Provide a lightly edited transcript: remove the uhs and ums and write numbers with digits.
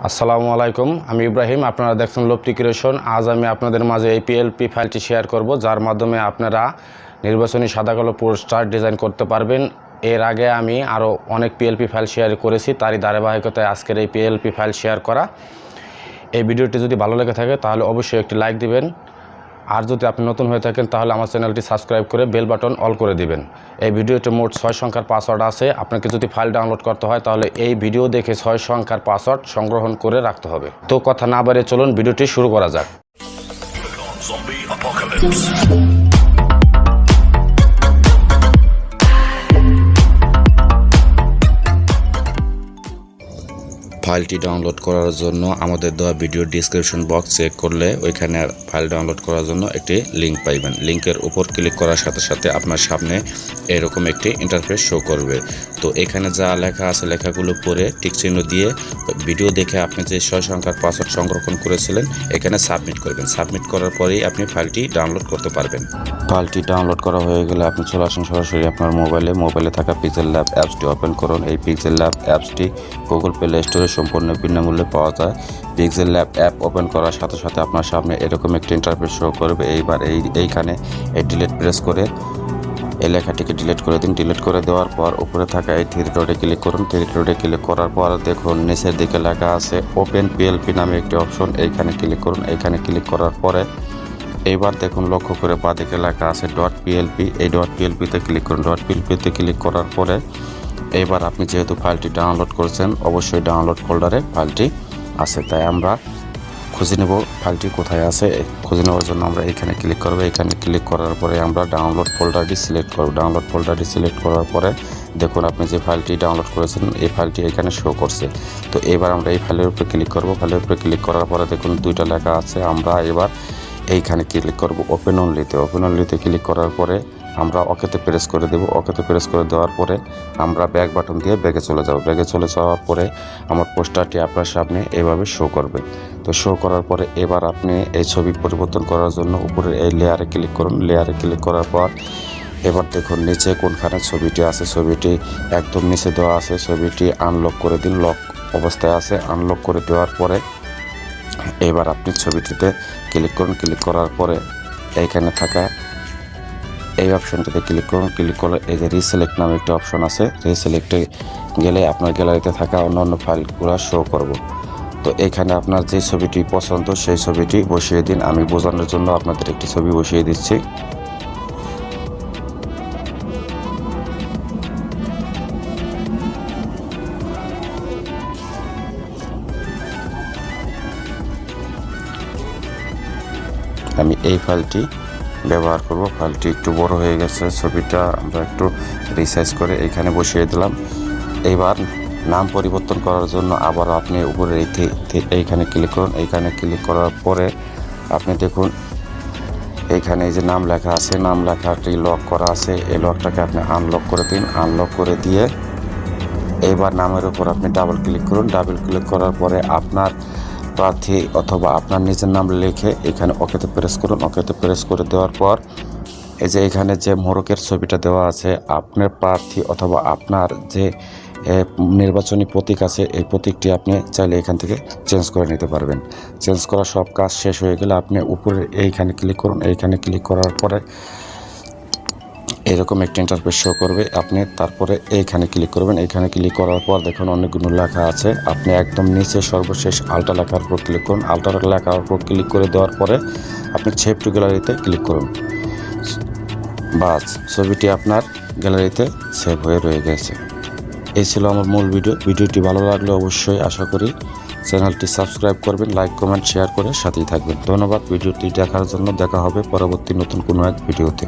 আসসালামু আলাইকুম, আমি ইব্রাহিম। আপনারা দেখছেন লফটি ক্রিয়েশন। আজ আমি আপনাদের মাঝে এই পিএলপি ফাইলটি শেয়ার করব, যার মাধ্যমে আপনারা নির্বাচনী সাদা কালো পোস্টার ডিজাইন করতে পারবেন। এর আগে আমি আরও অনেক পিএলপি ফাইল শেয়ার করেছি, তারই ধারাবাহিকতায় আজকের এই পিএলপি ফাইল শেয়ার করা। এই ভিডিওটি যদি ভালো লেগে থাকে তাহলে অবশ্যই একটি লাইক দিবেন, আর যদি আপনি নতুন হয়ে থাকেন তাহলে আমার চ্যানেলটি সাবস্ক্রাইব করে বেল বাটন অল করে দিবেন। এই ভিডিওতে মোট 6 সংখ্যার পাসওয়ার্ড আছে। আপনাকে যদি ফাইল ডাউনলোড করতে হয় তাহলে এই ভিডিও দেখে 6 সংখ্যার পাসওয়ার্ড সংগ্রহণ করে রাখতে হবে। তো কথা না বাড়িয়ে চলুন ভিডিওটি শুরু করা যাক। ফাইলটি ডাউনলোড করার জন্য আমাদের দেওয়া ভিডিও ডিসক্রিপশন বক্স চেক করলে ওইখানে ফাইল ডাউনলোড করার জন্য একটি লিঙ্ক পাইবেন। লিঙ্কের উপর ক্লিক করার সাথে সাথে আপনার সামনে এরকম একটি ইন্টারফেস শো করবে। তো এখানে যা লেখা আছে লেখাগুলো পড়ে টিক চিহ্ন দিয়ে ভিডিও দেখে আপনি যে 6 সংখ্যার পাসওয়ার্ড সংরক্ষণ করেছিলেন এখানে সাবমিট করবেন। সাবমিট করার পরেই আপনি ফাইলটি ডাউনলোড করতে পারবেন। ফাইলটি ডাউনলোড করা হয়ে গেলে আপনি চলে আসুন সরাসরি আপনার মোবাইলে থাকা pixelLab অ্যাপসটি ওপেন করুন। এই pixelLab অ্যাপসটি গুগল প্লে স্টোরে সম্পূর্ণ বিনামূল্যে পাওয়া যায়। pixelLab অ্যাপ ওপেন করার সাথে সাথে আপনার সামনে এরকম একটি ইন্টারফেস শো করবে। এইবার এইখানে ডিলিট প্রেস করে এই লেখাটিকে ডিলিট করে দিন। ডিলিট করে দেওয়ার পর উপরে থাকা এই থ্রি ডটে ক্লিক করুন। থ্রি ডটে ক্লিক করার পর দেখুন নিচের দিকে লেখা আছে ওপেন পিএলপি নামে একটি অপশন, এইখানে ক্লিক করুন। এইখানে ক্লিক করার পরে এইবার দেখুন লক্ষ্য করে বাঁদিকে লেখা আছে .plp, এই .plpতে ক্লিক করুন। .plpতে ক্লিক করার পরে এইবার আপনি যেহেতু ফাইলটি ডাউনলোড করেছেন অবশ্যই ডাউনলোড ফোল্ডারে ফাইলটি আছে, তাই আমরা খুঁজে নেব ফাইলটি কোথায় আছে। খুঁজে নেওয়ার জন্য আমরা এখানে ক্লিক করব। এখানে ক্লিক করার পরে আমরা ডাউনলোড ফোল্ডারটি সিলেক্ট করব। ডাউনলোড ফোল্ডারটি সিলেক্ট করার পরে দেখুন আপনি যে ফাইলটি ডাউনলোড করেছেন এই ফাইলটি এখানে শো করছে। তো এবার আমরা এই ফাইলের উপরে ক্লিক করব। ফাইলের উপরে ক্লিক করার পরে দেখুন দুইটা লেখা আছে। আমরা এবার এইখানে ক্লিক করব ওপেন অনলিতে। ওপেন অনলিতে ক্লিক করার পরে আমরা ওকেতে প্রেস করে দেব। ওকেতে প্রেস করে দেওয়ার পরে আমরা ব্যাক বাটন দিয়ে ব্যাগে চলে যাব। ব্যাগে চলে যাওয়ার পরে আমার পোস্টারটি আপনার সামনে এভাবে শো করবে। তো শো করার পরে এবার আপনি এই ছবি পরিবর্তন করার জন্য উপরে এই লেয়ারে ক্লিক করুন। লেয়ারে ক্লিক করার পর এবার দেখুন নিচে কোনখানে ছবিটি আছে, ছবিটি একদম নিচে দেওয়া আছে। ছবিটি আনলক করে দিন। লক অবস্থায় আছে। আনলক করে দেওয়ার পরে এবার আপনি ছবিটিতে ক্লিক করুন। ক্লিক করার পরে এইখানে থাকা এই অপশনটিতে ক্লিক করুন। ক্লিক করে এই যে রিসিলেক্ট নামে একটা অপশন আছে, রিসিলেক্টে গেলে আপনার গ্যালারিতে থাকা অন্যান্য ফাইলগুলো শো করব। তো এখানে আপনার যে ছবিটি পছন্দ সেই ছবিটি বসিয়ে দিন। আমি বোঝানোর জন্য আপনাদের একটি ছবি বসিয়ে দিচ্ছি। আমি এই ফাইলটি ব্যবহার করব। ফাইলটি একটু বড় হয়ে গেছে, ছবিটা আমরা একটু রিসাইজ করে এইখানে বসিয়ে দিলাম। এইবার নাম পরিবর্তন করার জন্য আবার আপনি উপরে এইখানে ক্লিক করুন। এইখানে ক্লিক করার পরে আপনি দেখুন এইখানে এই যে নাম লেখা আছে, নাম লেখাটি লক করা আছে, এই লকটাকে আপনি আনলক করে দিন। আনলক করে দিয়ে এইবার নামের উপর আপনি ডাবল ক্লিক করুন। ডাবল ক্লিক করার পরে আপনার প্রার্থী অথবা আপনার নিজের নাম লিখে এখানে ওকেতে প্রেস করুন। ওকেতে প্রেস করে দেওয়ার পর এই যে এখানে যে মোরকের ছবিটা দেওয়া আছে আপনার প্রার্থী অথবা আপনার যে নির্বাচনী প্রতীক আছে এই প্রতীকটি আপনি চাইলে এখান থেকে চেঞ্জ করে নিতে পারবেন। চেঞ্জ করা সব কাজ শেষ হয়ে গেলে আপনি উপরে এইখানে ক্লিক করুন। এইখানে ক্লিক করার পরে এরকম একটা ইন্টারফেস শো করবে। আপনি তারপরে এইখানে ক্লিক করবেন। এইখানে ক্লিক করার পর দেখুন অনেকগুলো লেখা আছে। আপনি একদম নিচে সর্বশেষ আল্টা লেখার উপর ক্লিক করুন। আল্টা লেখার উপর ক্লিক করে দেওয়ার পরে আপনি সেভ টু গ্যালারিতে ক্লিক করুন। বাস ছবিটি আপনার গ্যালারিতে সেভ হয়ে রয়ে গেছে। এই ছিল আমার মূল ভিডিও। ভিডিওটি ভালো লাগলে অবশ্যই আশা করি চ্যানেলটি সাবস্ক্রাইব করবেন, লাইক কমেন্ট শেয়ার করে সাথেই থাকবেন। ধন্যবাদ ভিডিওটি দেখার জন্য। দেখা হবে পরবর্তী নতুন কোনো এক ভিডিওতে।